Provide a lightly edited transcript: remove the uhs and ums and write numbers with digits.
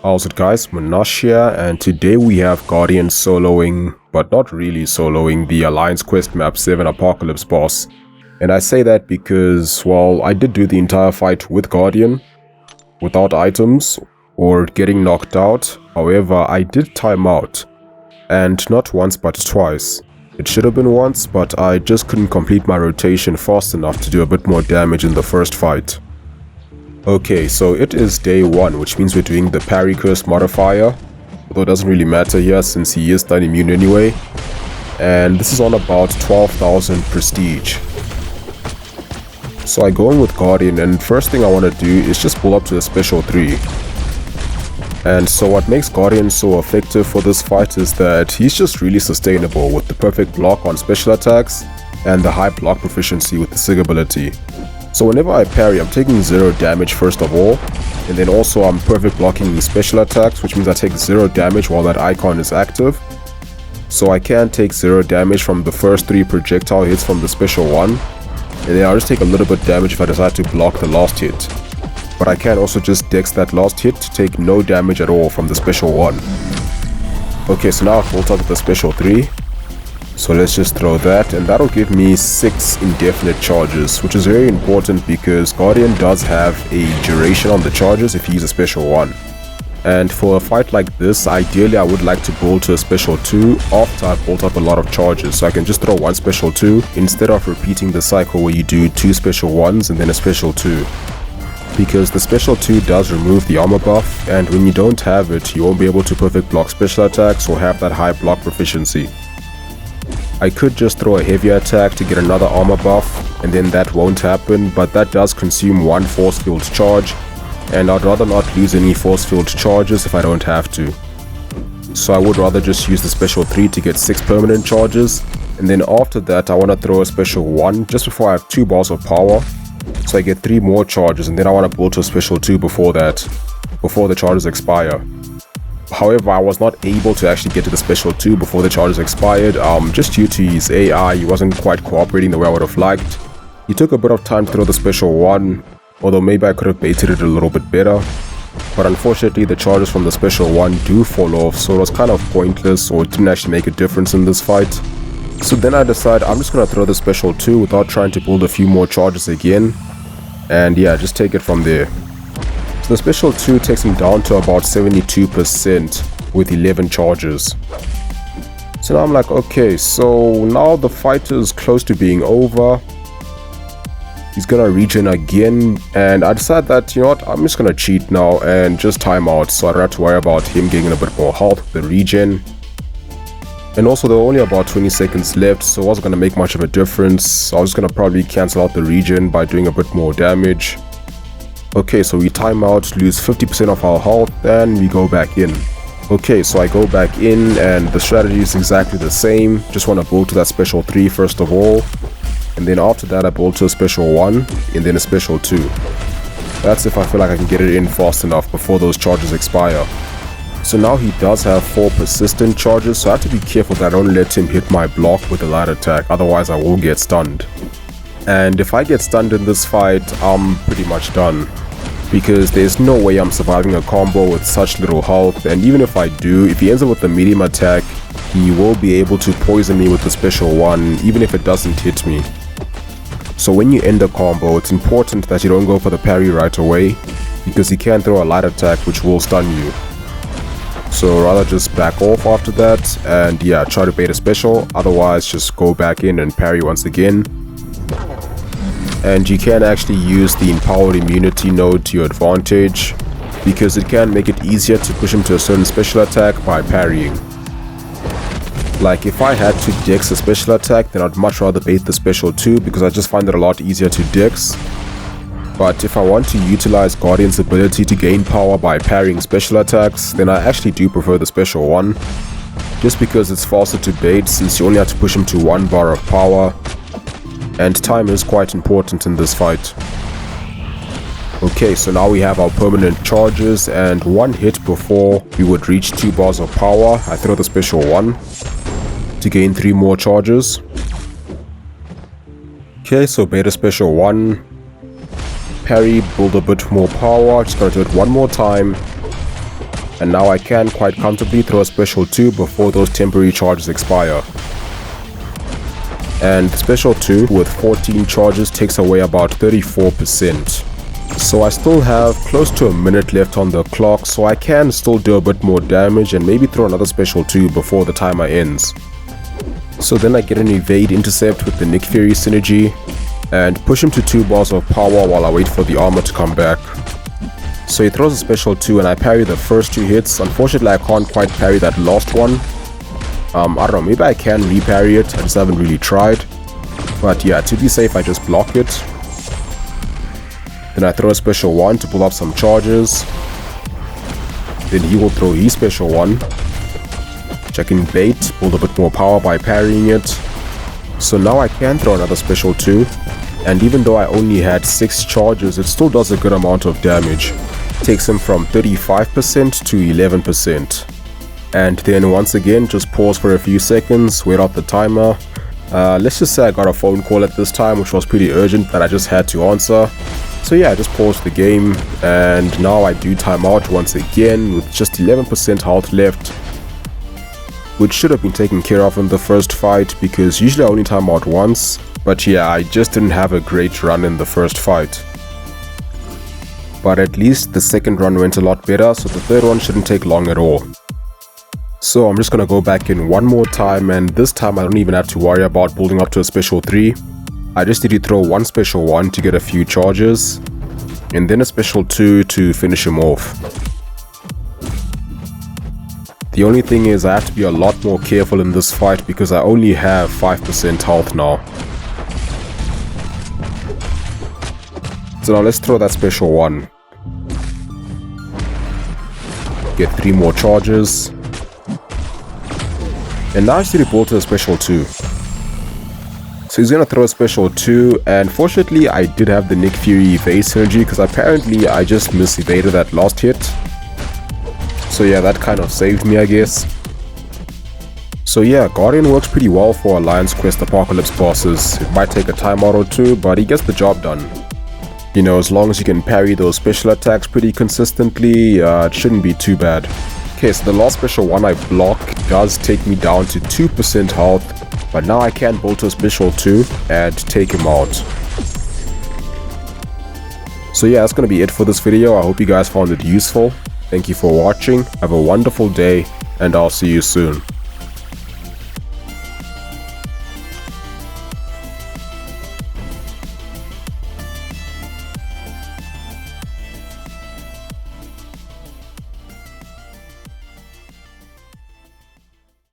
How's it guys, Munash here, and today we have Guardian soloing, but not really soloing, the Alliance Quest Map 7 Apocalypse boss. And I say that because, well, I did do the entire fight with Guardian, without items, or getting knocked out. However, I did time out, and not once but twice. It should have been once, but I just couldn't complete my rotation fast enough to do a bit more damage in the first fight. Okay, so it is day 1, which means we're doing the Parry Curse modifier, although it doesn't really matter here since he is stun immune anyway. And this is on about 12,000 prestige. So I go in with Guardian, and first thing I want to do is just pull up to the special 3. And so what makes Guardian so effective for this fight is that he's just really sustainable with the perfect block on special attacks and the high block proficiency with the Sig ability. So whenever I parry, I'm taking 0 damage first of all, and then also I'm perfect blocking the special attacks, which means I take 0 damage while that icon is active. So I can take 0 damage from the first 3 projectile hits from the special 1, and then I'll just take a little bit damage if I decide to block the last hit. But I can also just dex that last hit to take no damage at all from the special 1. Okay, so now I've built up with the special 3. So let's just throw that, and that'll give me 6 indefinite charges, which is very important because Guardian does have a duration on the charges if he uses a special 1. And for a fight like this, ideally I would like to build to a special 2 after I've built up a lot of charges, so I can just throw 1 special 2 instead of repeating the cycle where you do 2 special 1s and then a special 2. Because the special 2 does remove the armor buff, and when you don't have it, you won't be able to perfect block special attacks or have that high block proficiency. I could just throw a heavy attack to get another armor buff, and then that won't happen, but that does consume 1 force field charge, and I'd rather not lose any force field charges if I don't have to. So I would rather just use the special 3 to get 6 permanent charges, and then after that I want to throw a special 1 just before I have 2 bars of power, so I get 3 more charges, and then I want to build to a special 2 before that, before the charges expire. However, I was not able to actually get to the special 2 before the charges expired, just due to his AI. He wasn't quite cooperating the way I would have liked. He took a bit of time to throw the special 1, although maybe I could have baited it a little bit better. But unfortunately, the charges from the special 1 do fall off, so it was kind of pointless, or it didn't actually make a difference in this fight. So then I decided I'm just going to throw the special 2 without trying to build a few more charges again. And yeah, just take it from there. So the special 2 takes him down to about 72% with 11 charges. So now I'm like, okay, so now the fight is close to being over. He's gonna regen again, and I decided that, you know what, I'm just gonna cheat now and just time out, so I don't have to worry about him getting a bit more health with the regen. And also there were only about 20 seconds left, so it wasn't gonna make much of a difference. So I was gonna probably cancel out the regen by doing a bit more damage. Okay, so we time out, lose 50% of our health, and we go back in. Okay, so I go back in, and the strategy is exactly the same. Just want to build to that special 3 first of all, and then after that I build to a special 1, and then a special 2. That's if I feel like I can get it in fast enough before those charges expire. So now he does have 4 persistent charges, so I have to be careful that I don't let him hit my block with a light attack, otherwise I will get stunned. And if I get stunned in this fight, I'm pretty much done. Because there's no way I'm surviving a combo with such little health, and even if I do, if he ends up with a medium attack, he will be able to poison me with the special 1, even if it doesn't hit me. So when you end a combo, it's important that you don't go for the parry right away, because he can throw a light attack which will stun you. So rather just back off after that, and yeah, try to bait a special, otherwise just go back in and parry once again. And you can actually use the empowered immunity node to your advantage, because it can make it easier to push him to a certain special attack by parrying. Like if I had to dex a special attack, then I'd much rather bait the special 2 because I just find it a lot easier to dex. But if I want to utilize Guardian's ability to gain power by parrying special attacks, then I actually do prefer the special 1, just because it's faster to bait since you only have to push him to 1 bar of power. And time is quite important in this fight. Okay, so now we have our permanent charges, and 1 hit before we would reach 2 bars of power, I throw the special 1 to gain 3 more charges. Okay, so bait a special 1, parry, build a bit more power, just gotta do it one more time, and now I can quite comfortably throw a special 2 before those temporary charges expire. And special 2 with 14 charges takes away about 34%. So I still have close to a minute left on the clock, so I can still do a bit more damage and maybe throw another special 2 before the timer ends. So then I get an evade intercept with the Nick Fury synergy and push him to 2 bars of power while I wait for the armor to come back. So he throws a special 2 and I parry the first 2 hits. Unfortunately, I can't quite parry that last one. I don't know, maybe I can reparry it, I just haven't really tried. But yeah, to be safe, I just block it. Then I throw a special 1 to pull up some charges. Then he will throw his special 1. Checking bait, build a bit more power by parrying it. So now I can throw another special 2. And even though I only had 6 charges, it still does a good amount of damage. Takes him from 35% to 11%. And then once again, just pause for a few seconds, wait out the timer. Let's just say I got a phone call at this time, which was pretty urgent, that I just had to answer. So yeah, I just paused the game, and now I do timeout once again with just 11% health left, which should have been taken care of in the first fight, because usually I only time out once. But yeah, I just didn't have a great run in the first fight. But at least the second run went a lot better, so the third one shouldn't take long at all. So I'm just gonna go back in one more time, and this time I don't even have to worry about building up to a special 3. I just need to throw one special 1 to get a few charges, and then a special 2 to finish him off. The only thing is I have to be a lot more careful in this fight because I only have 5% health now. So now let's throw that special 1. Get 3 more charges. And now I just need to build to a special 2. So he's gonna throw a special 2, and fortunately I did have the Nick Fury evade synergy because apparently I just mis-evaded that last hit. So yeah, that kind of saved me, I guess. So yeah, Guardian works pretty well for Alliance Quest Apocalypse bosses. It might take a timeout or 2, but he gets the job done. You know, as long as you can parry those special attacks pretty consistently, it shouldn't be too bad. Okay, so the last special 1 I block does take me down to 2% health, but now I can build to a special 2 and take him out. So yeah, that's gonna be it for this video. I hope you guys found it useful. Thank you for watching, have a wonderful day, and I'll see you soon.